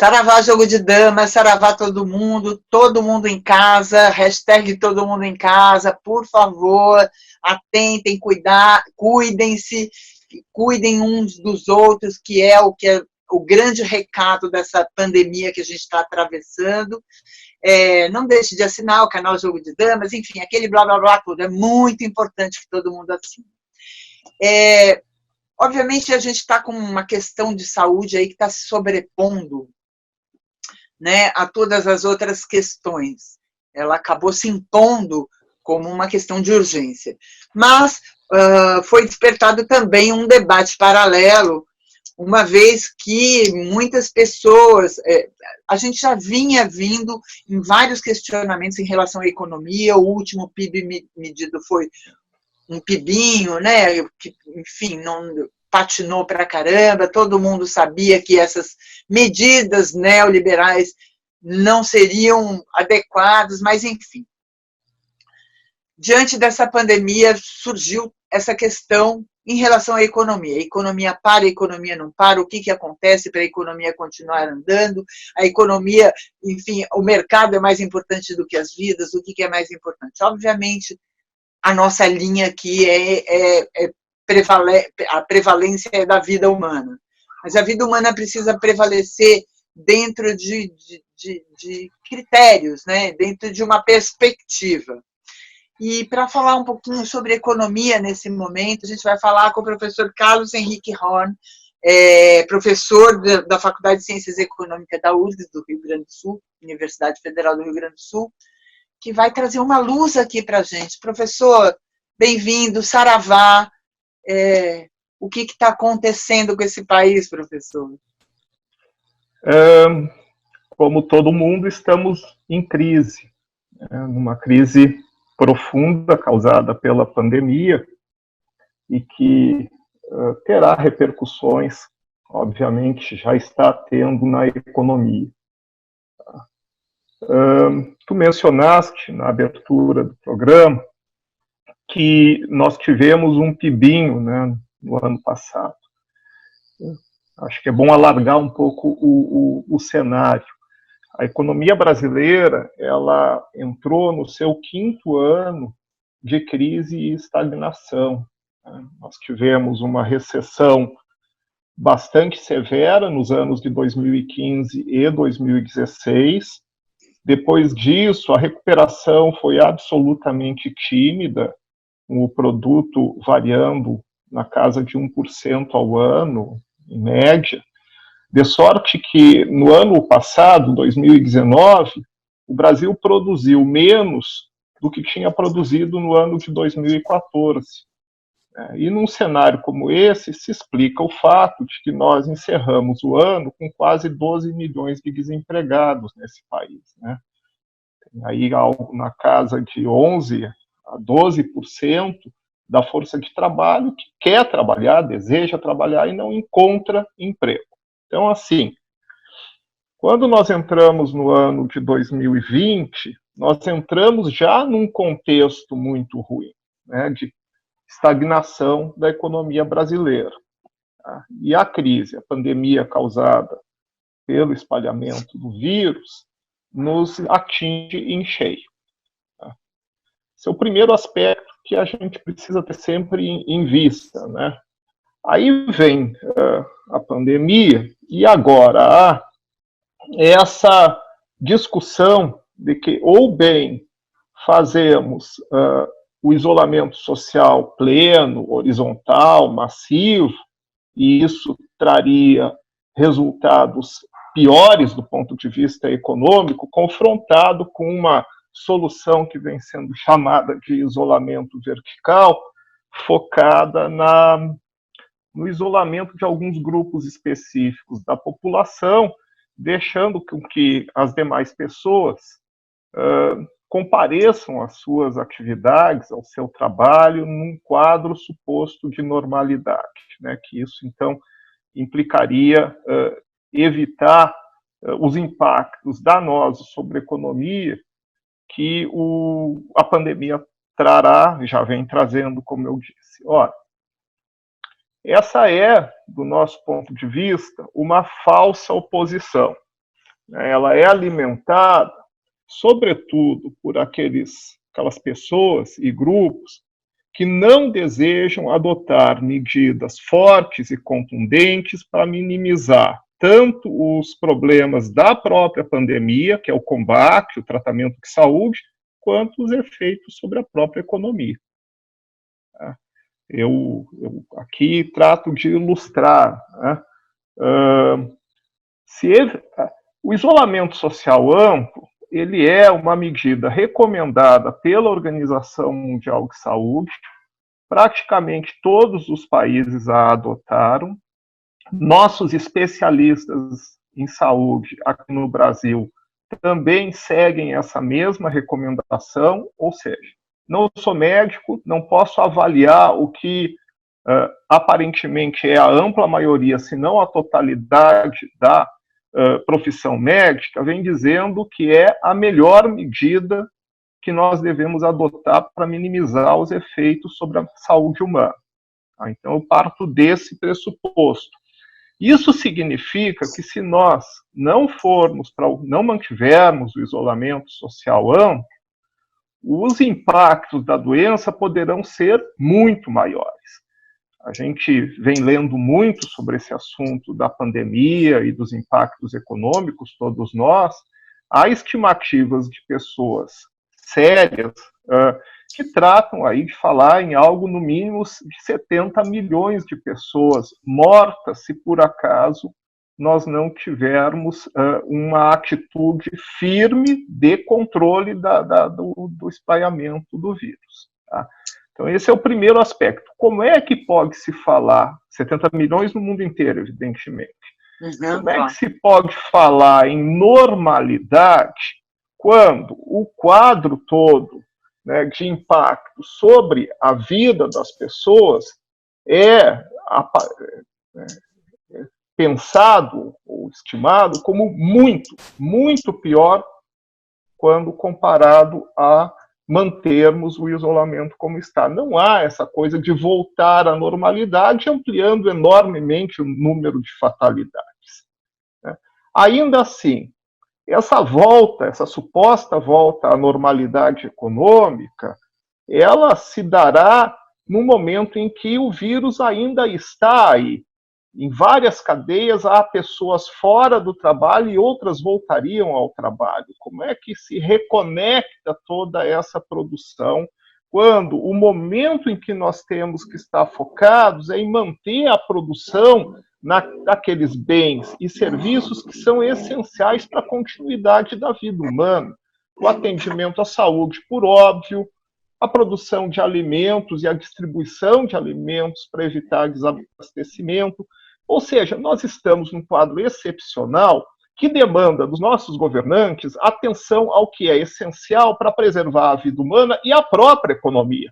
Saravá jogo de damas, saravá todo mundo em casa, hashtag todo mundo em casa, por favor, atentem, cuidem-se, cuidem uns dos outros, que é o grande recado dessa pandemia que a gente está atravessando. Não deixe de assinar o canal Jogo de Damas, enfim, aquele blá blá blá tudo, é muito importante que todo mundo assine. Obviamente, a gente está com uma questão de saúde aí que está se sobrepondo, né, a todas as outras questões. Ela acabou se impondo como uma questão de urgência. Mas foi despertado também um debate paralelo, uma vez que muitas pessoas, a gente já vinha vindo em vários questionamentos em relação à economia, o último PIB medido foi um PIBinho, né, que, enfim, não patinou para caramba, todo mundo sabia que essas medidas neoliberais não seriam adequadas, mas, enfim. Diante dessa pandemia, surgiu essa questão em relação à economia. A economia para, a economia não para, o que acontece para a economia continuar andando? A economia, enfim, o mercado é mais importante do que as vidas, o que é mais importante? Obviamente, a nossa linha aqui a prevalência é da vida humana. Mas a vida humana precisa prevalecer dentro de critérios, né? Dentro de uma perspectiva. E para falar um pouquinho sobre economia nesse momento, a gente vai falar com o professor Carlos Henrique Horn, professor da Faculdade de Ciências Econômicas da URGS, do Rio Grande do Sul, Universidade Federal do Rio Grande do Sul, que vai trazer uma luz aqui para a gente. Professor, bem-vindo, saravá. O que está acontecendo com esse país, professor? Como todo mundo, estamos em crise, numa crise profunda causada pela pandemia e que terá repercussões, obviamente, já está tendo na economia. Tu mencionaste na abertura do programa que nós tivemos um PIBinho, né, no ano passado. Acho que é bom alargar um pouco o cenário. A economia brasileira, ela entrou no seu 5º ano de crise e estagnação. Nós tivemos uma recessão bastante severa nos anos de 2015 e 2016. Depois disso, a recuperação foi absolutamente tímida, com o produto variando na casa de 1% ao ano, em média. De sorte que, no ano passado, 2019, o Brasil produziu menos do que tinha produzido no ano de 2014. E num cenário como esse, se explica o fato de que nós encerramos o ano com quase 12 milhões de desempregados nesse país, né? Tem aí algo na casa de 11 a 12% da força de trabalho que quer trabalhar, deseja trabalhar e não encontra emprego. Então, assim, quando nós entramos no ano de 2020, nós entramos já num contexto muito ruim, né, de estagnação da economia brasileira. Tá? E a crise, a pandemia causada pelo espalhamento do vírus, nos atinge em cheio. Tá? Esse é o primeiro aspecto que a gente precisa ter sempre em vista, né? Aí vem a pandemia e agora há essa discussão de que ou bem fazemos o isolamento social pleno, horizontal, massivo, e isso traria resultados piores do ponto de vista econômico, confrontado com uma solução que vem sendo chamada de isolamento vertical, focada no isolamento de alguns grupos específicos da população, deixando com que as demais pessoas compareçam às suas atividades, ao seu trabalho, num quadro suposto de normalidade, né? Que isso, então, implicaria evitar os impactos danosos sobre a economia que a pandemia trará, já vem trazendo, como eu disse. Ora, essa é, do nosso ponto de vista, uma falsa oposição. né, ela é alimentada, sobretudo, por aquelas pessoas e grupos que não desejam adotar medidas fortes e contundentes para minimizar tanto os problemas da própria pandemia, que é o combate, o tratamento de saúde, quanto os efeitos sobre a própria economia. Eu aqui trato de ilustrar, né? O isolamento social amplo, ele é uma medida recomendada pela Organização Mundial de Saúde. Praticamente todos os países a adotaram. Nossos especialistas em saúde aqui no Brasil também seguem essa mesma recomendação, ou seja, não sou médico, não posso avaliar o que aparentemente é a ampla maioria, se não a totalidade da profissão médica, vem dizendo que é a melhor medida que nós devemos adotar para minimizar os efeitos sobre a saúde humana. Então, eu parto desse pressuposto. Isso significa que se nós não mantivermos o isolamento social amplo, os impactos da doença poderão ser muito maiores. A gente vem lendo muito sobre esse assunto da pandemia e dos impactos econômicos, todos nós. Há estimativas de pessoas sérias que tratam aí de falar em algo no mínimo de 70 milhões de pessoas mortas se por acaso nós não tivermos uma atitude firme de controle do espalhamento do vírus. Tá? Então, esse é o primeiro aspecto. Como é que pode se falar, 70 milhões no mundo inteiro, evidentemente, como é que se pode falar em normalidade quando o quadro todo, né, de impacto sobre a vida das pessoas é pensado ou estimado como muito, muito pior quando comparado a mantermos o isolamento como está. Não há essa coisa de voltar à normalidade, ampliando enormemente o número de fatalidades. Né? Ainda assim, essa suposta volta à normalidade econômica, ela se dará no momento em que o vírus ainda está aí. Em várias cadeias há pessoas fora do trabalho e outras voltariam ao trabalho. Como é que se reconecta toda essa produção quando o momento em que nós temos que estar focados é em manter a produção daqueles bens e serviços que são essenciais para a continuidade da vida humana? O atendimento à saúde, por óbvio, a produção de alimentos e a distribuição de alimentos para evitar desabastecimento. Ou seja, nós estamos num quadro excepcional que demanda dos nossos governantes atenção ao que é essencial para preservar a vida humana e a própria economia.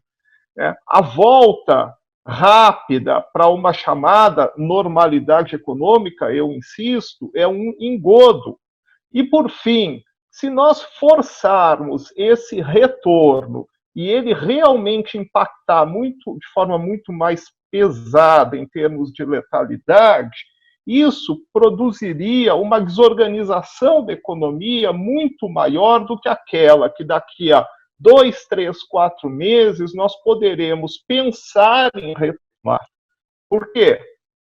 A volta rápida para uma chamada normalidade econômica, eu insisto, é um engodo. E, por fim, se nós forçarmos esse retorno e ele realmente impactar de forma muito mais pesada em termos de letalidade, isso produziria uma desorganização da economia muito maior do que aquela que daqui a 2, 3, 4 meses nós poderemos pensar em retomar. Por quê?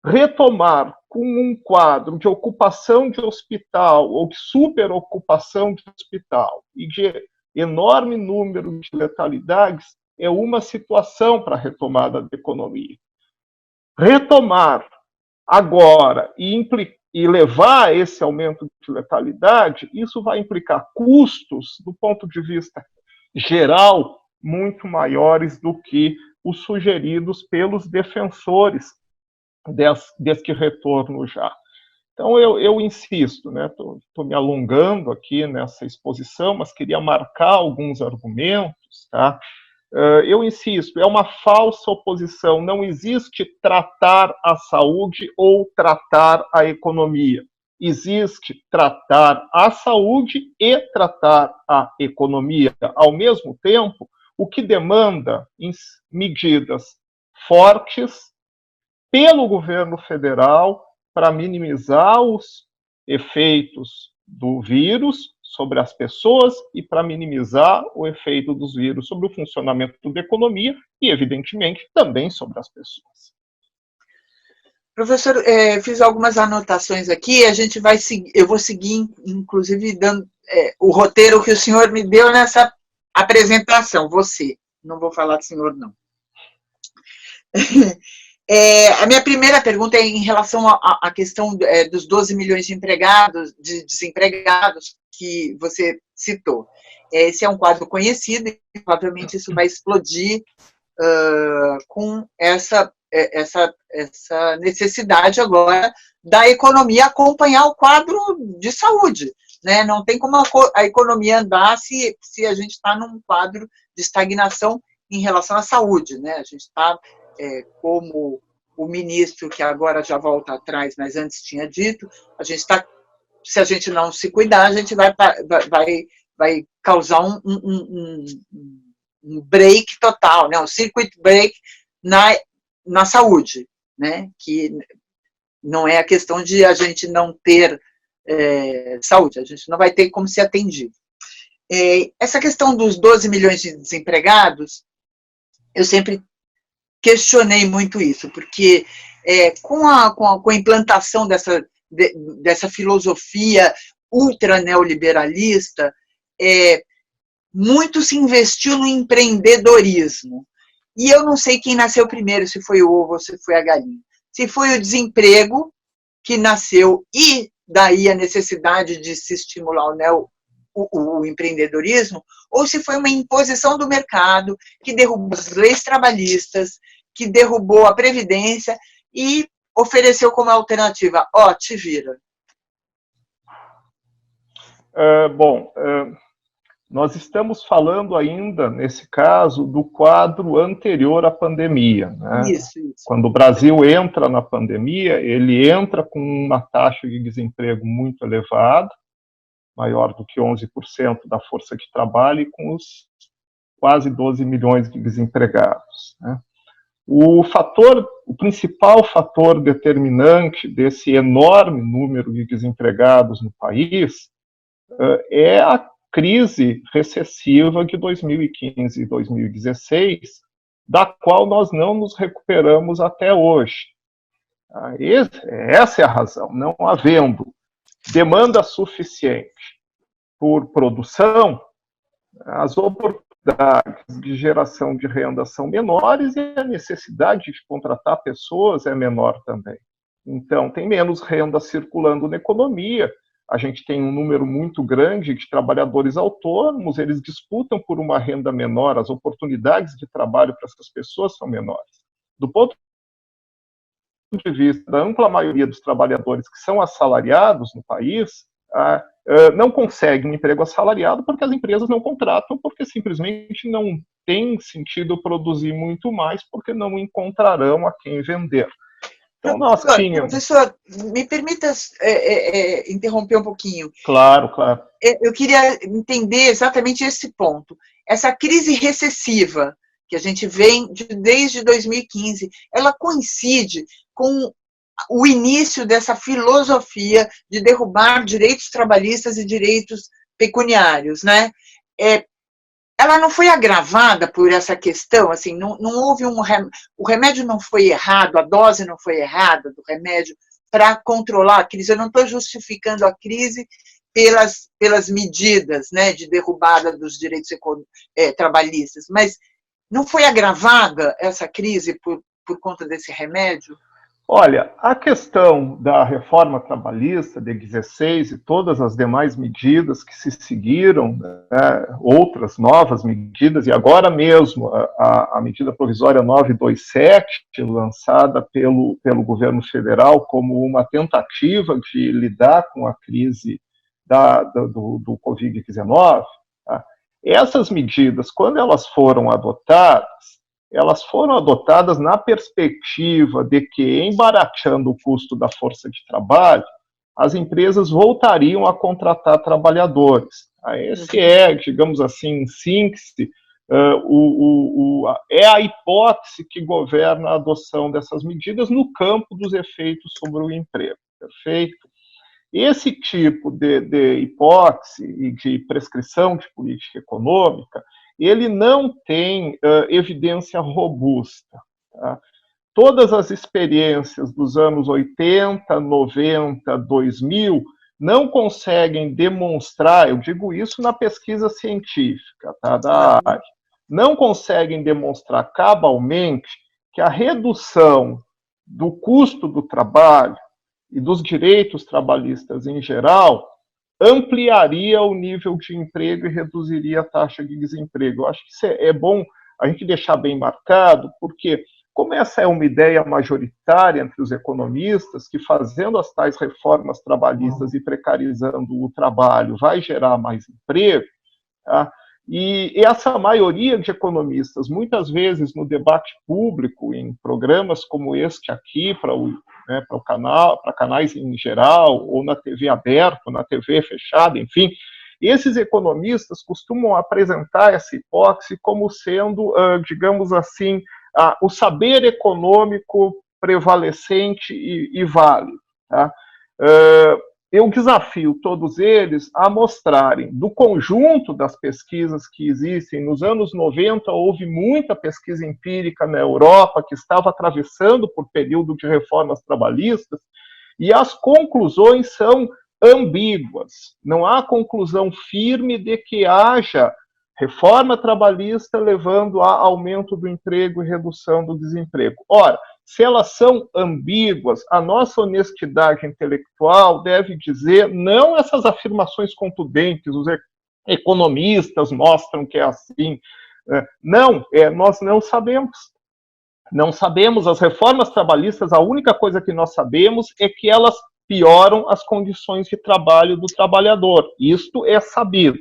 Retomar com um quadro de ocupação de hospital ou de superocupação de hospital e de enorme número de letalidades é uma situação para a retomada da economia. Retomar agora e levar a esse aumento de letalidade, isso vai implicar custos, do ponto de vista geral, muito maiores do que os sugeridos pelos defensores desse retorno já. Então, eu insisto, né? Estou me alongando aqui nessa exposição, mas queria marcar alguns argumentos, tá? Eu insisto, é uma falsa oposição, não existe tratar a saúde ou tratar a economia. Existe tratar a saúde e tratar a economia ao mesmo tempo, o que demanda medidas fortes pelo governo federal para minimizar os efeitos do vírus sobre as pessoas e para minimizar o efeito dos vírus sobre o funcionamento da economia e, evidentemente, também sobre as pessoas. Professor, fiz algumas anotações aqui, a gente vai seguir, eu vou seguir, inclusive, dando o roteiro que o senhor me deu nessa apresentação, você, não vou falar do senhor, não. A minha primeira pergunta é em relação à questão dos 12 milhões de empregados, de desempregados que você citou. Esse é um quadro conhecido e provavelmente isso vai explodir com essa necessidade agora da economia acompanhar o quadro de saúde, né? Não tem como a economia andar se a gente está num quadro de estagnação em relação à saúde, né? A gente está, como o ministro, que agora já volta atrás, mas antes tinha dito, a gente está, se a gente não se cuidar, a gente vai causar um break total, né? Um circuit break na saúde, né? Que não é a questão de a gente não ter saúde, a gente não vai ter como ser atendido. Essa questão dos 12 milhões de desempregados, eu sempre questionei muito isso, porque com a implantação dessa filosofia ultra neoliberalista, muito se investiu no empreendedorismo. E eu não sei quem nasceu primeiro, se foi o ovo ou se foi a galinha. Se foi o desemprego que nasceu e daí a necessidade de se estimular o empreendedorismo, ou se foi uma imposição do mercado que derrubou as leis trabalhistas, que derrubou a Previdência e ofereceu como alternativa, te vira. Nós estamos falando ainda, nesse caso, do quadro anterior à pandemia, né? Isso. Quando o Brasil entra na pandemia, ele entra com uma taxa de desemprego muito elevada, maior do que 11% da força de trabalho, e com os quase 12 milhões de desempregados, né? O principal fator determinante desse enorme número de desempregados no país é a crise recessiva de 2015 e 2016, da qual nós não nos recuperamos até hoje. Essa é a razão. Não havendo demanda suficiente por produção, as oportunidades de geração de renda são menores e a necessidade de contratar pessoas é menor também. Então, tem menos renda circulando na economia, a gente tem um número muito grande de trabalhadores autônomos, eles disputam por uma renda menor, as oportunidades de trabalho para essas pessoas são menores. Do ponto de vista da ampla maioria dos trabalhadores que são assalariados no país, não conseguem um emprego assalariado porque as empresas não contratam, porque simplesmente não tem sentido produzir muito mais, porque não encontrarão a quem vender. Então, nós tínhamos... Professor, me permita interromper um pouquinho. Claro. Eu queria entender exatamente esse ponto. Essa crise recessiva que a gente vem desde 2015, ela coincide com o início dessa filosofia de derrubar direitos trabalhistas e direitos pecuniários, né? Ela não foi agravada por essa questão, assim, não houve o remédio não foi errado, a dose não foi errada do remédio para controlar a crise. Eu não estou justificando a crise pelas medidas, né, de derrubada dos direitos trabalhistas, mas não foi agravada essa crise por conta desse remédio? Olha, a questão da reforma trabalhista de 16 e todas as demais medidas que se seguiram, né, outras novas medidas, e agora mesmo a medida provisória 927, lançada pelo governo federal como uma tentativa de lidar com a crise do Covid-19, tá? Essas medidas, quando elas foram adotadas na perspectiva de que, embarateando o custo da força de trabalho, as empresas voltariam a contratar trabalhadores. Esse digamos assim, em síntese, é a hipótese que governa a adoção dessas medidas no campo dos efeitos sobre o emprego, perfeito? esse tipo de hipótese e de prescrição de política econômica, ele não tem evidência robusta. Tá? Todas as experiências dos anos 80, 90, 2000 não conseguem demonstrar, eu digo isso na pesquisa científica, tá, da área, não conseguem demonstrar cabalmente que a redução do custo do trabalho e dos direitos trabalhistas em geral ampliaria o nível de emprego e reduziria a taxa de desemprego. Eu acho que isso é bom a gente deixar bem marcado, porque como essa é uma ideia majoritária entre os economistas, que fazendo as tais reformas trabalhistas e precarizando o trabalho vai gerar mais emprego, tá? E essa maioria de economistas, muitas vezes no debate público, em programas como este aqui, para o canal, para canais em geral, ou na TV aberta, ou na TV fechada, enfim, esses economistas costumam apresentar essa hipótese como sendo, digamos assim, o saber econômico prevalecente e válido. Tá? Eu desafio todos eles a mostrarem, do conjunto das pesquisas que existem, nos anos 90 houve muita pesquisa empírica na Europa que estava atravessando por período de reformas trabalhistas, e as conclusões são ambíguas. Não há conclusão firme de que haja reforma trabalhista levando a aumento do emprego e redução do desemprego. Ora, se elas são ambíguas, a nossa honestidade intelectual deve dizer não essas afirmações contundentes, os economistas mostram que é assim. Não, nós não sabemos. Não sabemos, as reformas trabalhistas, a única coisa que nós sabemos é que elas pioram as condições de trabalho do trabalhador. Isto é sabido,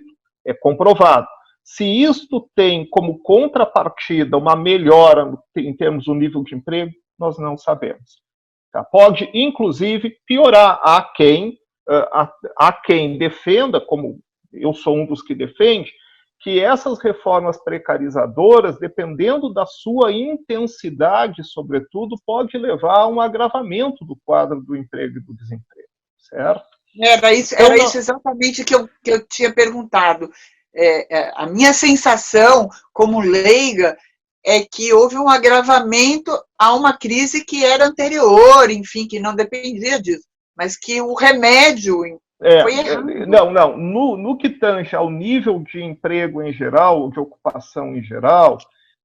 é comprovado. Se isto tem como contrapartida uma melhora em termos do nível de emprego, nós não sabemos. Tá? Pode, inclusive, piorar. Há quem defenda, como eu sou um dos que defende, que essas reformas precarizadoras, dependendo da sua intensidade, sobretudo, pode levar a um agravamento do quadro do emprego e do desemprego, certo? Era isso exatamente que eu tinha perguntado. A minha sensação, como leiga, é que houve um agravamento a uma crise que era anterior, enfim, que não dependia disso, mas que o remédio foi errado. Não. No que tange ao nível de emprego em geral, de ocupação em geral,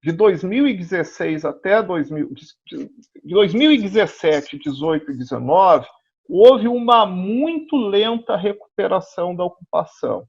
de 2016 até 2017, 18 e 19, houve uma muito lenta recuperação da ocupação.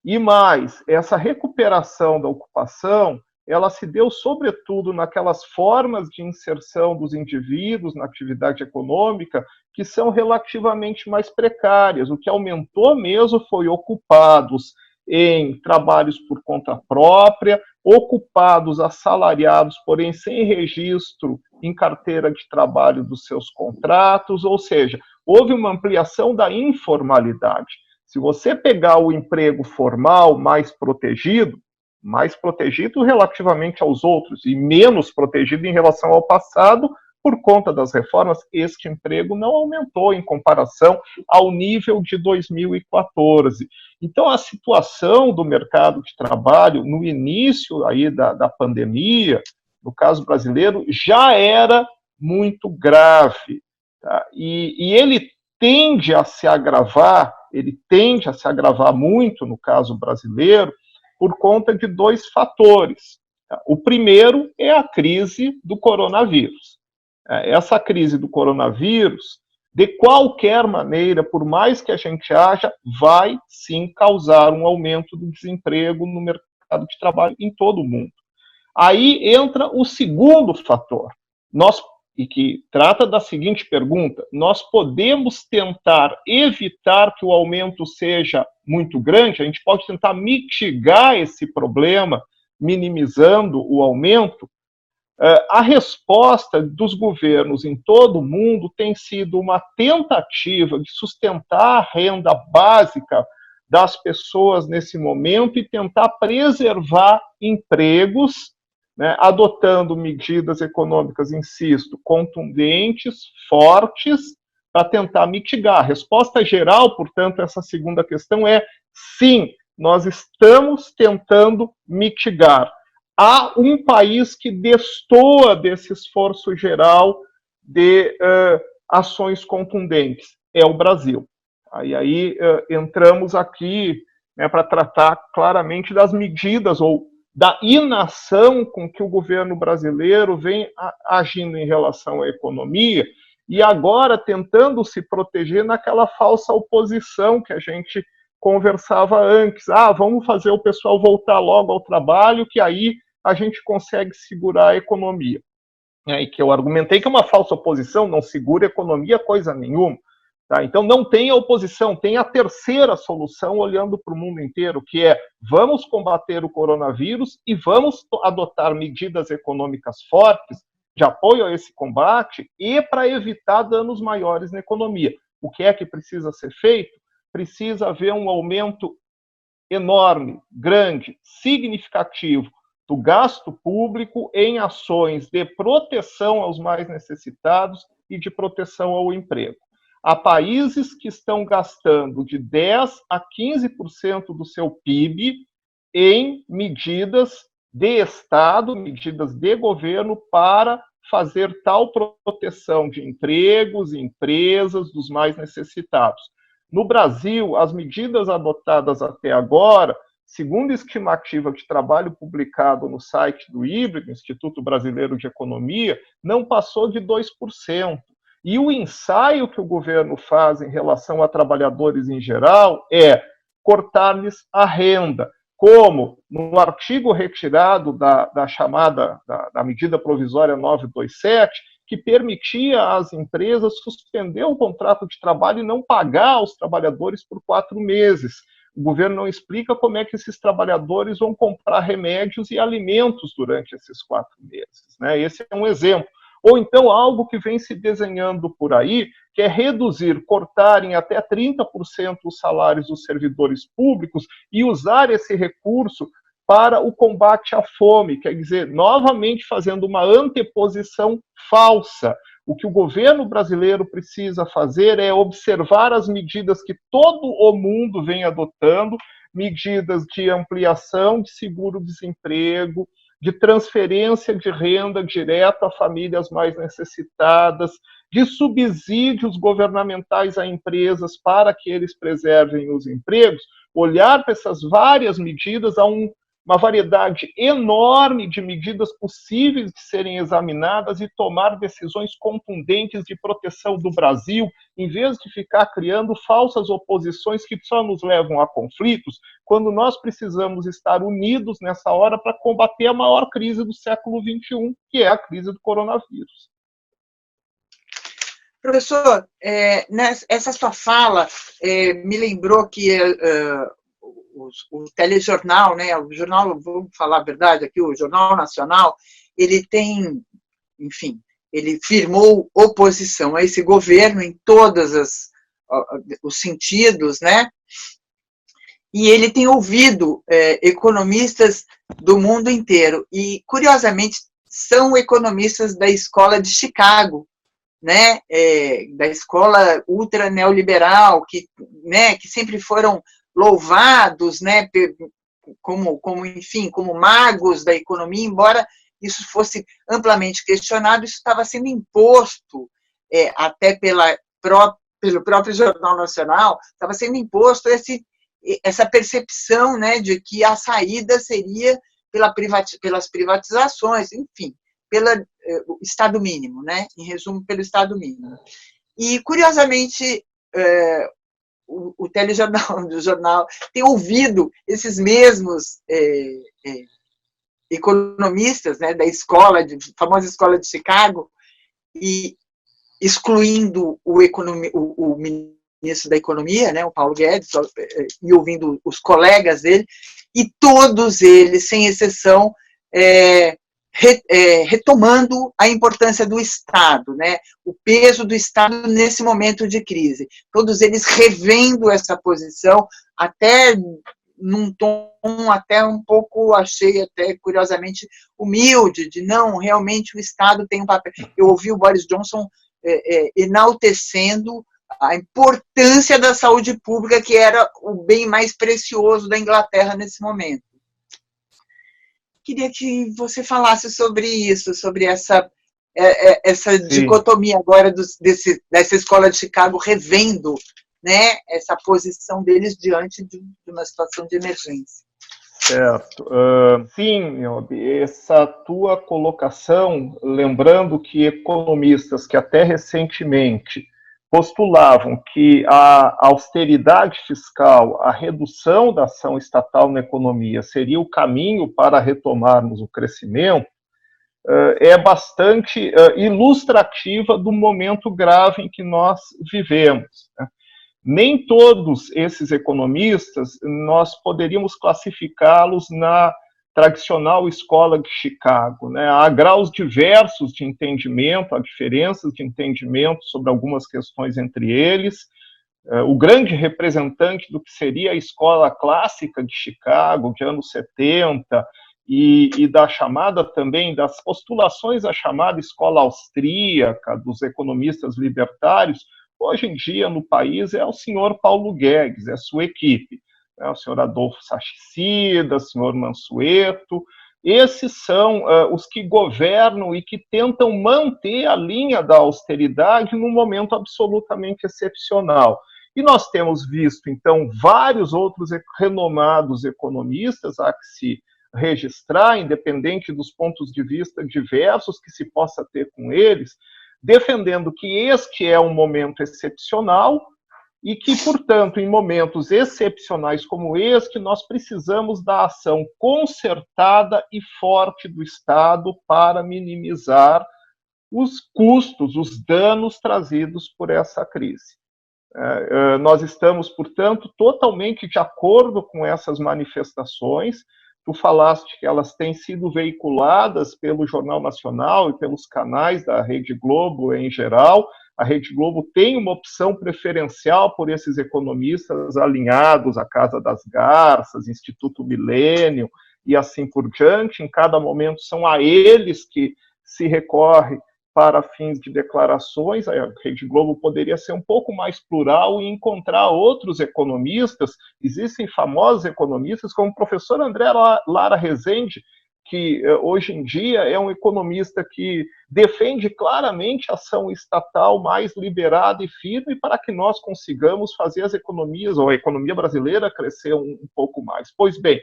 E mais, essa recuperação da ocupação, ela se deu sobretudo naquelas formas de inserção dos indivíduos na atividade econômica que são relativamente mais precárias. O que aumentou mesmo foi ocupados em trabalhos por conta própria, ocupados assalariados, porém sem registro em carteira de trabalho dos seus contratos, ou seja, houve uma ampliação da informalidade. Se você pegar o emprego formal mais protegido relativamente aos outros e menos protegido em relação ao passado, por conta das reformas, este emprego não aumentou em comparação ao nível de 2014. Então, a situação do mercado de trabalho no início aí da pandemia, no caso brasileiro, já era muito grave. Tá? E ele tende a se agravar muito no caso brasileiro, por conta de dois fatores. O primeiro é a crise do coronavírus. Essa crise do coronavírus, de qualquer maneira, por mais que a gente haja, vai sim causar um aumento do desemprego no mercado de trabalho em todo o mundo. Aí entra o segundo fator, e que trata da seguinte pergunta: nós podemos tentar evitar que o aumento seja muito grande? A gente pode tentar mitigar esse problema, minimizando o aumento? A resposta dos governos em todo o mundo tem sido uma tentativa de sustentar a renda básica das pessoas nesse momento e tentar preservar empregos, né, adotando medidas econômicas, insisto, contundentes, fortes, para tentar mitigar. A resposta geral, portanto, essa segunda questão é sim, nós estamos tentando mitigar. Há um país que destoa desse esforço geral de ações contundentes, é o Brasil. Aí entramos aqui, né, para tratar claramente das medidas ou da inação com que o governo brasileiro vem agindo em relação à economia e agora tentando se proteger naquela falsa oposição que a gente conversava antes. Vamos fazer o pessoal voltar logo ao trabalho, que aí a gente consegue segurar a economia. E que eu argumentei que é uma falsa oposição, não segura a economia coisa nenhuma. Tá? Então não tem a oposição, tem a terceira solução olhando para o mundo inteiro, que é vamos combater o coronavírus e vamos adotar medidas econômicas fortes de apoio a esse combate e para evitar danos maiores na economia. O que é que precisa ser feito? Precisa haver um aumento enorme, grande, significativo do gasto público em ações de proteção aos mais necessitados e de proteção ao emprego. Há países que estão gastando de 10% a 15% do seu PIB em medidas de Estado, medidas de governo para fazer tal proteção de empregos, empresas, dos mais necessitados. No Brasil, as medidas adotadas até agora, segundo a estimativa de trabalho publicado no site do IBRE, Instituto Brasileiro de Economia, não passou de 2%. E o ensaio que o governo faz em relação a trabalhadores em geral é cortar-lhes a renda, como no artigo retirado da chamada da medida provisória 927, que permitia às empresas suspender o contrato de trabalho e não pagar aos trabalhadores por 4 meses. O governo não explica como é que esses trabalhadores vão comprar remédios e alimentos durante esses 4 meses. Né? Esse é um exemplo. Ou então algo que vem se desenhando por aí, que é reduzir, cortar em até 30% os salários dos servidores públicos e usar esse recurso para o combate à fome, quer dizer, novamente fazendo uma anteposição falsa. O que o governo brasileiro precisa fazer é observar as medidas que todo o mundo vem adotando, medidas de ampliação de seguro-desemprego, de transferência de renda direta a famílias mais necessitadas, de subsídios governamentais a empresas para que eles preservem os empregos, olhar para essas várias medidas, há uma variedade enorme de medidas possíveis de serem examinadas e tomar decisões contundentes de proteção do Brasil, em vez de ficar criando falsas oposições que só nos levam a conflitos, quando nós precisamos estar unidos nessa hora para combater a maior crise do século XXI, que é a crise do coronavírus. Professor, essa sua fala me lembrou que o telejornal, né, o jornal, vamos falar a verdade aqui, o Jornal Nacional, ele tem, enfim, ele firmou oposição a esse governo em todos os sentidos, né, e ele tem ouvido economistas do mundo inteiro, e, curiosamente, são economistas da escola de Chicago, né, da escola ultra neoliberal, que sempre foram louvados, né, enfim, como magos da economia, embora isso fosse amplamente questionado, isso estava sendo imposto até pelo próprio Jornal Nacional, estava sendo imposto essa percepção, né, de que a saída seria pelas privatizações, enfim, pelo Estado mínimo, né, em resumo, pelo Estado mínimo. E, curiosamente, o telejornal do jornal tem ouvido esses mesmos economistas, né, da famosa escola de Chicago, e excluindo o ministro da Economia, né, o Paulo Guedes, e ouvindo os colegas dele, e todos eles, sem exceção, retomando a importância do Estado, né, o peso do Estado nesse momento de crise. Todos eles revendo essa posição, até num tom até um pouco, achei até curiosamente humilde, de não, realmente o Estado tem um papel. Eu ouvi o Boris Johnson enaltecendo a importância da saúde pública, que era o bem mais precioso da Inglaterra nesse momento. Queria que você falasse sobre isso, sobre essa dicotomia agora dessa escola de Chicago, revendo, né, essa posição deles diante de uma situação de emergência. Certo. Sim, Niobe, essa tua colocação, lembrando que economistas que até recentemente postulavam que a austeridade fiscal, a redução da ação estatal na economia seria o caminho para retomarmos o crescimento, é bastante ilustrativa do momento grave em que nós vivemos, né? Nem todos esses economistas nós poderíamos classificá-los na tradicional escola de Chicago, né? Há graus diversos de entendimento, há diferenças de entendimento sobre algumas questões entre eles. O grande representante do que seria a escola clássica de Chicago, de anos 70, e da chamada também, das postulações da chamada escola austríaca, dos economistas libertários, hoje em dia no país é o senhor Paulo Guedes, é a sua equipe, né? O senhor Adolfo Sachicida, o senhor Mansueto, esses são os que governam e que tentam manter a linha da austeridade num momento absolutamente excepcional. E nós temos visto, então, vários outros renomados economistas a que se registrar, independente dos pontos de vista diversos que se possa ter com eles, defendendo que este é um momento excepcional e que, portanto, em momentos excepcionais como este, nós precisamos da ação concertada e forte do Estado para minimizar os custos, os danos trazidos por essa crise. Nós estamos, portanto, totalmente de acordo com essas manifestações. Tu falaste que elas têm sido veiculadas pelo Jornal Nacional e pelos canais da Rede Globo em geral. A Rede Globo tem uma opção preferencial por esses economistas alinhados à Casa das Garças, Instituto Milênio e assim por diante. Em cada momento são a eles que se recorre para fins de declarações. A Rede Globo poderia ser um pouco mais plural e encontrar outros economistas. Existem famosos economistas, como o professor André Lara Rezende, que hoje em dia é um economista que defende claramente a ação estatal mais liberada e firme para que nós consigamos fazer as economias, ou a economia brasileira, crescer um pouco mais. Pois bem,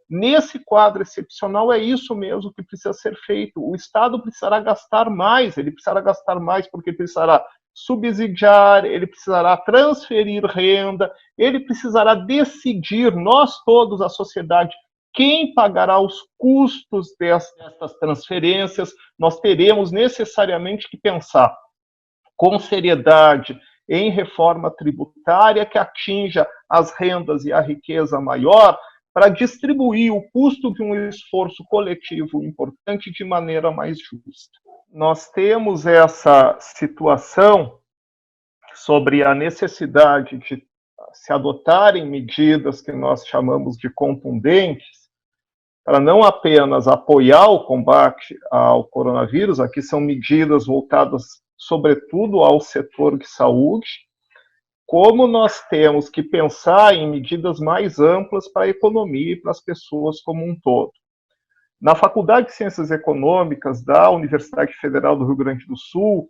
nesse quadro excepcional é isso mesmo que precisa ser feito. O Estado precisará gastar mais, ele precisará gastar mais porque precisará subsidiar, ele precisará transferir renda, ele precisará decidir, nós todos, a sociedade, quem pagará os custos dessas transferências. Nós teremos necessariamente que pensar com seriedade em reforma tributária que atinja as rendas e a riqueza maior, para distribuir o custo de um esforço coletivo importante de maneira mais justa. Nós temos essa situação sobre a necessidade de se adotarem medidas que nós chamamos de contundentes, para não apenas apoiar o combate ao coronavírus, aqui são medidas voltadas sobretudo ao setor de saúde, como nós temos que pensar em medidas mais amplas para a economia e para as pessoas como um todo. Na Faculdade de Ciências Econômicas da Universidade Federal do Rio Grande do Sul,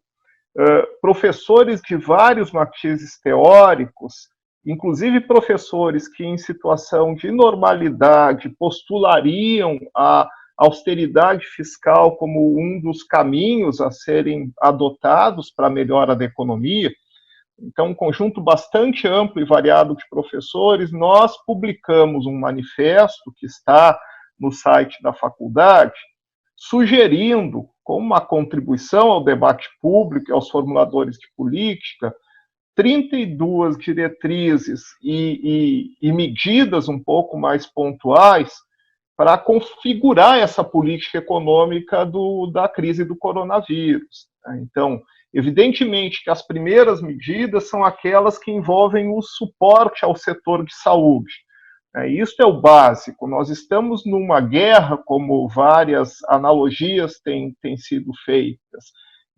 professores de vários matizes teóricos, inclusive professores que em situação de normalidade postulariam a austeridade fiscal como um dos caminhos a serem adotados para a melhora da economia. Então, um conjunto bastante amplo e variado de professores, nós publicamos um manifesto que está no site da faculdade, sugerindo, como uma contribuição ao debate público e aos formuladores de política, 32 diretrizes e medidas um pouco mais pontuais para configurar essa política econômica da crise do coronavírus. Então, evidentemente que as primeiras medidas são aquelas que envolvem o suporte ao setor de saúde. Isso é o básico. Nós estamos numa guerra, como várias analogias têm sido feitas,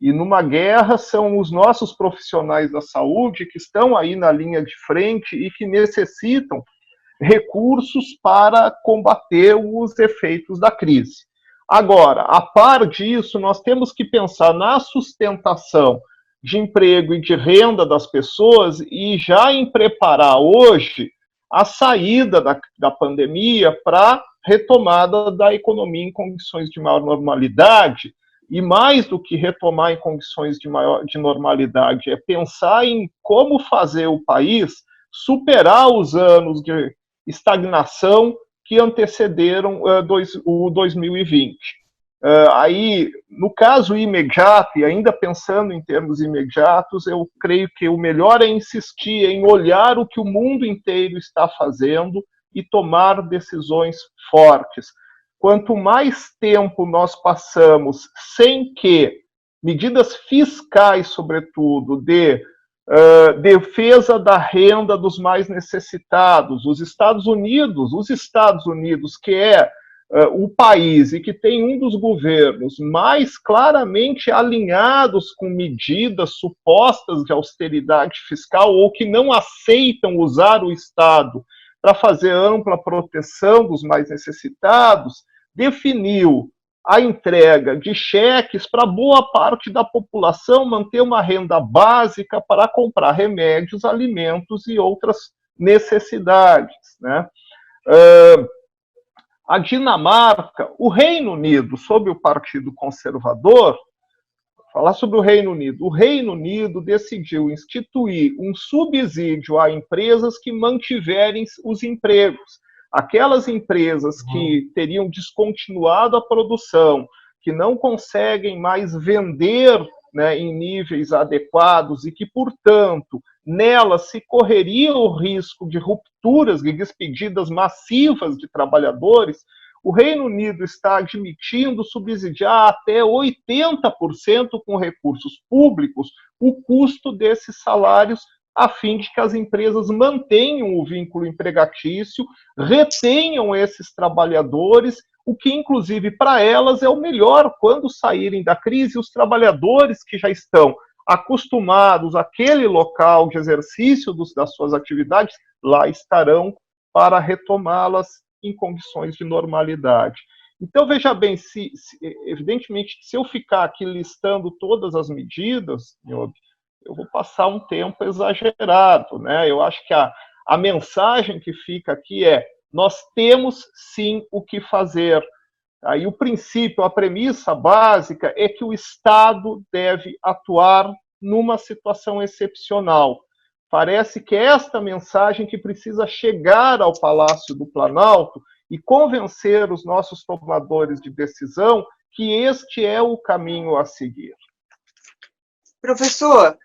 E numa guerra são os nossos profissionais da saúde que estão aí na linha de frente e que necessitam recursos para combater os efeitos da crise. Agora, a par disso, nós temos que pensar na sustentação de emprego e de renda das pessoas e já em preparar hoje a saída da pandemia para retomada da economia em condições de maior normalidade. E mais do que retomar em condições de normalidade, é pensar em como fazer o país superar os anos de estagnação que antecederam o 2020. Aí, no caso imediato, e ainda pensando em termos imediatos, eu creio que o melhor é insistir em olhar o que o mundo inteiro está fazendo e tomar decisões fortes. Quanto mais tempo nós passamos sem que medidas fiscais, sobretudo, de defesa da renda dos mais necessitados, os Estados Unidos, que é o país e que tem um dos governos mais claramente alinhados com medidas supostas de austeridade fiscal ou que não aceitam usar o Estado para fazer ampla proteção dos mais necessitados, definiu a entrega de cheques para boa parte da população manter uma renda básica para comprar remédios, alimentos e outras necessidades, né? A Dinamarca, o Reino Unido, sob o Partido Conservador, falar sobre o Reino Unido decidiu instituir um subsídio a empresas que mantiverem os empregos. Aquelas empresas que teriam descontinuado a produção, que não conseguem mais vender, né, em níveis adequados e que, portanto, nelas se correria o risco de rupturas, de despedidas massivas de trabalhadores, o Reino Unido está admitindo subsidiar até 80% com recursos públicos o custo desses salários, a fim de que as empresas mantenham o vínculo empregatício, retenham esses trabalhadores, o que, inclusive, para elas é o melhor quando saírem da crise, os trabalhadores que já estão acostumados àquele local de exercício das suas atividades, lá estarão para retomá-las em condições de normalidade. Então, veja bem, evidentemente, se eu ficar aqui listando todas as medidas, eu vou passar um tempo exagerado, né? Eu acho que a mensagem que fica aqui é: nós temos sim o que fazer. Aí o princípio, a premissa básica é que o Estado deve atuar numa situação excepcional. Parece que é esta mensagem que precisa chegar ao Palácio do Planalto e convencer os nossos tomadores de decisão que este é o caminho a seguir. Professor,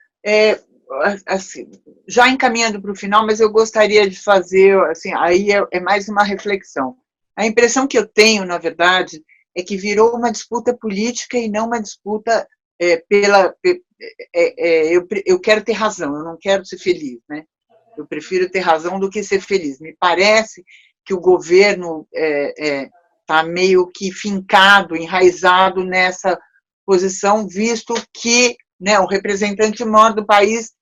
assim, já encaminhando para o final, mas eu gostaria de fazer, assim, aí é mais uma reflexão. A impressão que eu tenho, na verdade, é que virou uma disputa política e não uma disputa eu quero ter razão, eu não quero ser feliz, né? Eu prefiro ter razão do que ser feliz. Me parece que o governo está meio que fincado, enraizado nessa posição, visto que, né, o representante maior do país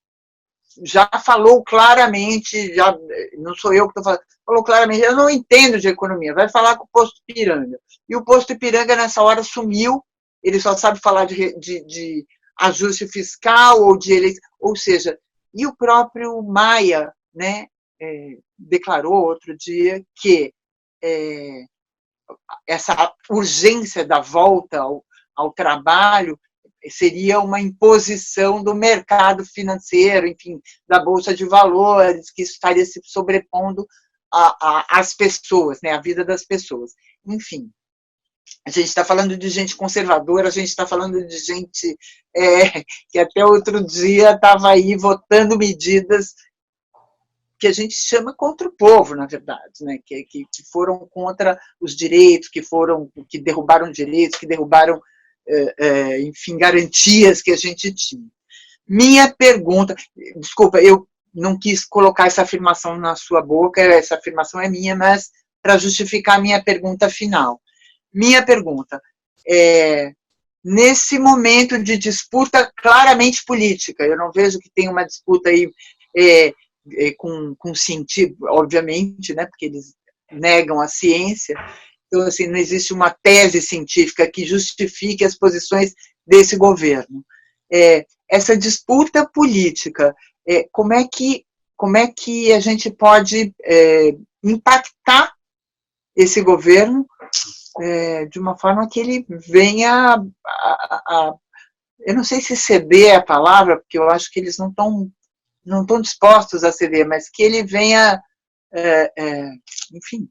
já falou claramente, já, não sou eu que estou falando, falou claramente: eu não entendo de economia, vai falar com o Posto Ipiranga. E o Posto Ipiranga, nessa hora, sumiu, ele só sabe falar de ajuste fiscal ou de eleição, ou seja, e o próprio Maia, né, declarou outro dia que essa urgência da volta ao trabalho seria uma imposição do mercado financeiro, enfim, da Bolsa de Valores, que isso estaria se sobrepondo às pessoas, né, à vida das pessoas. Enfim, a gente está falando de gente conservadora, a gente está falando de gente que até outro dia estava aí votando medidas que a gente chama contra o povo, na verdade, né, que foram contra os direitos, que derrubaram direitos, que derrubaram enfim, garantias que a gente tinha. Minha pergunta, desculpa, eu não quis colocar essa afirmação na sua boca, essa afirmação é minha, mas para justificar a minha pergunta final. Minha pergunta nesse momento de disputa claramente política. Eu não vejo que tem uma disputa aí com sentido, obviamente, né, porque eles negam a ciência. Então, assim, não existe uma tese científica que justifique as posições desse governo. Essa disputa política, como é que a gente pode impactar esse governo de uma forma que ele venha eu não sei se ceder é a palavra, porque eu acho que eles não estão dispostos a ceder, mas que ele venha, enfim,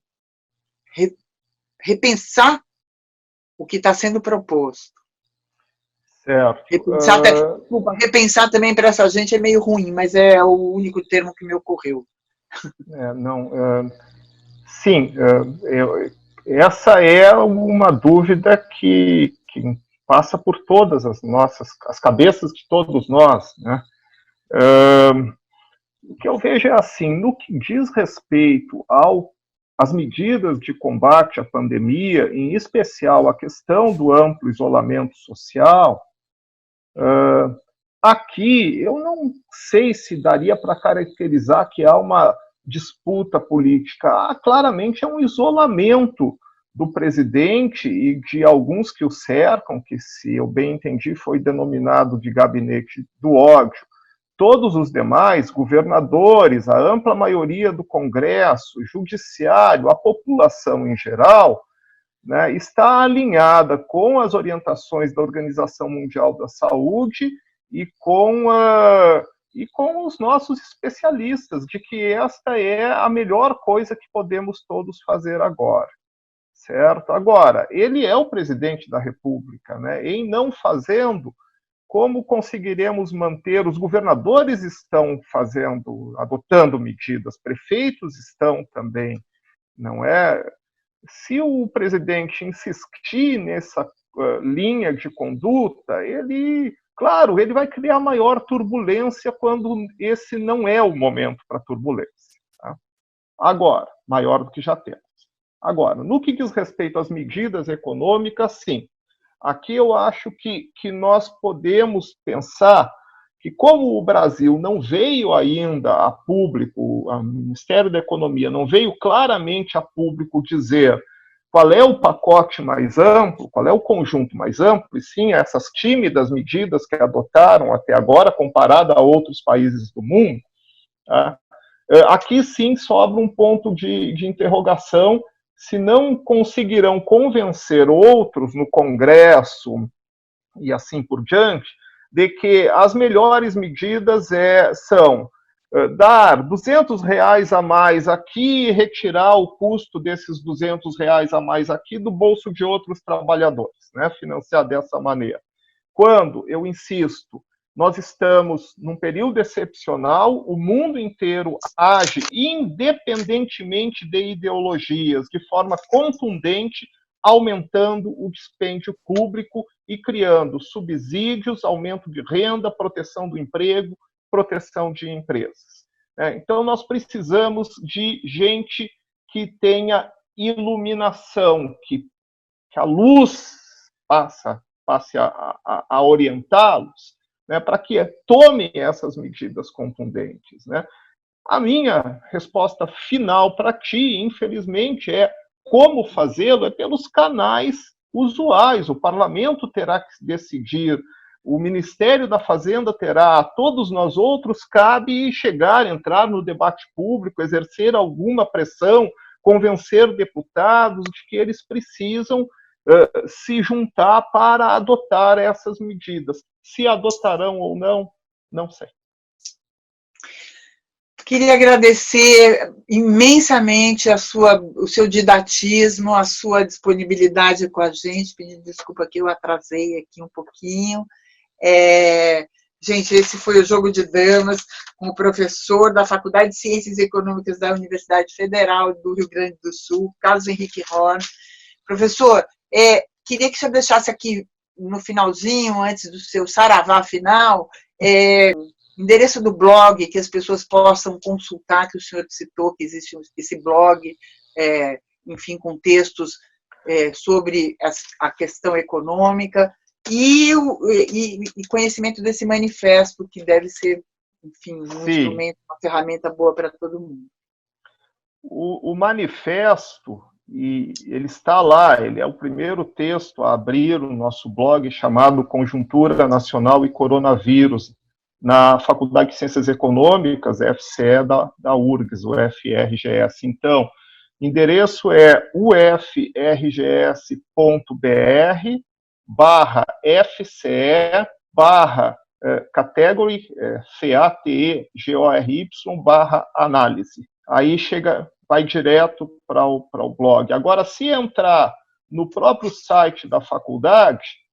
repensar o que está sendo proposto. Certo. Repensar também para essa gente é meio ruim, mas é o único termo que me ocorreu. Sim, essa é uma dúvida que passa por todas as cabeças de todos nós, né? O que eu vejo é assim, no que diz respeito às medidas de combate à pandemia, em especial a questão do amplo isolamento social, aqui eu não sei se daria para caracterizar que há uma disputa política. Claramente é um isolamento do presidente e de alguns que o cercam, que, se eu bem entendi, foi denominado de gabinete do ódio. Todos os demais, governadores, a ampla maioria do Congresso, judiciário, a população em geral, né, está alinhada com as orientações da Organização Mundial da Saúde e com os nossos especialistas, de que esta é a melhor coisa que podemos todos fazer agora, certo? Agora, ele é o presidente da República, né? Em não fazendo, como conseguiremos manter? Os governadores estão adotando medidas, prefeitos estão também, não é? Se o presidente insistir nessa linha de conduta, claro, ele vai criar maior turbulência quando esse não é o momento para turbulência. Tá? Agora, maior do que já temos. Agora, no que diz respeito às medidas econômicas, sim. Aqui eu acho que nós podemos pensar que, como o Brasil não veio ainda a público, o Ministério da Economia não veio claramente a público dizer qual é o pacote mais amplo, qual é o conjunto mais amplo, e sim essas tímidas medidas que adotaram até agora, comparada a outros países do mundo, tá? Aqui sim sobra um ponto de interrogação, se não conseguirão convencer outros no Congresso e assim por diante, de que as melhores medidas são dar R$200 a mais aqui e retirar o custo desses R$200 a mais aqui do bolso de outros trabalhadores, né? Financiar dessa maneira. Quando, eu insisto, nós estamos num período excepcional, o mundo inteiro age independentemente de ideologias, de forma contundente, aumentando o dispêndio público e criando subsídios, aumento de renda, proteção do emprego, proteção de empresas. Então, nós precisamos de gente que tenha iluminação, que a luz passe a orientá-los, né, para que tomem essas medidas contundentes. Né? A minha resposta final para ti, infelizmente, como fazê-lo é pelos canais usuais. O parlamento terá que decidir, o Ministério da Fazenda terá, a todos nós outros cabe chegar, entrar no debate público, exercer alguma pressão, convencer deputados de que eles precisam se juntar para adotar essas medidas. Se adotarão ou não, não sei. Queria agradecer imensamente o seu didatismo, a sua disponibilidade com a gente. Pedindo desculpa que eu atrasei aqui um pouquinho. Gente, esse foi o Jogo de Damas com o professor da Faculdade de Ciências Econômicas da Universidade Federal do Rio Grande do Sul, Carlos Henrique Horn. Professor, queria que o senhor deixasse aqui no finalzinho, antes do seu saravá final, endereço do blog, que as pessoas possam consultar, que o senhor citou, que existe esse blog, enfim, com textos sobre a questão econômica. e conhecimento desse manifesto, que deve ser, enfim, um instrumento, uma ferramenta boa para todo mundo. O manifesto, e ele está lá, ele é o primeiro texto a abrir o nosso blog chamado Conjuntura Nacional e Coronavírus, na Faculdade de Ciências Econômicas, FCE da URGS, o FRGS. Então, o endereço é ufrgs.br/FCE/category, CATEGORY/análise. Aí vai direto para o blog. Agora, se entrar no próprio site da faculdade,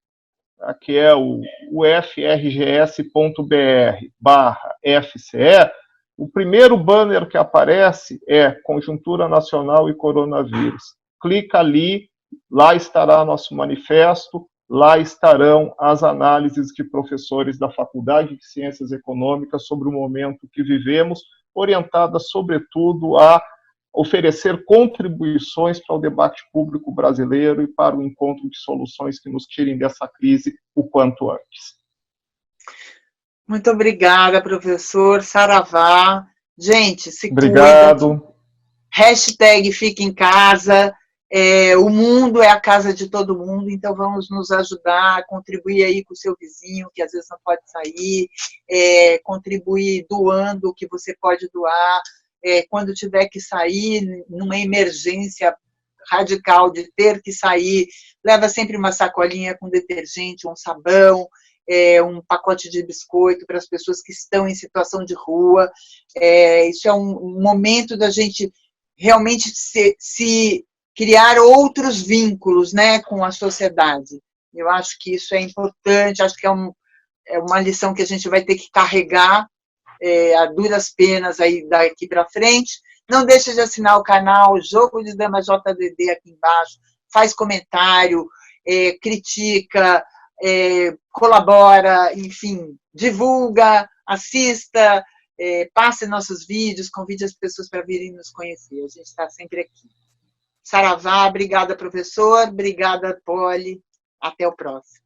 que é o ufrgs.br/FCE, o primeiro banner que aparece é Conjuntura Nacional e Coronavírus. Clica ali, lá estará nosso manifesto, lá estarão as análises de professores da Faculdade de Ciências Econômicas sobre o momento que vivemos, orientadas, sobretudo, a oferecer contribuições para o debate público brasileiro e para o encontro de soluções que nos tirem dessa crise o quanto antes. Muito obrigada, professor. Saravá. Gente, se Obrigado. cuida. Hashtag fica em casa. O mundo é a casa de todo mundo, então vamos nos ajudar, contribuir aí com o seu vizinho, que às vezes não pode sair, contribuir doando o que você pode doar, quando tiver que sair, numa emergência radical de ter que sair, leva sempre uma sacolinha com detergente, um sabão, um pacote de biscoito para as pessoas que estão em situação de rua. Isso é um momento da gente realmente se criar outros vínculos, né, com a sociedade. Eu acho que isso é importante, acho que é uma lição que a gente vai ter que carregar a duras penas aí daqui para frente. Não deixe de assinar o canal Jogo de Dama JDD aqui embaixo, faz comentário, critica, colabora, enfim, divulga, assista, passe nossos vídeos, convide as pessoas para virem nos conhecer. A gente está sempre aqui. Saravá, obrigada, professor, obrigada, Poli. Até o próximo.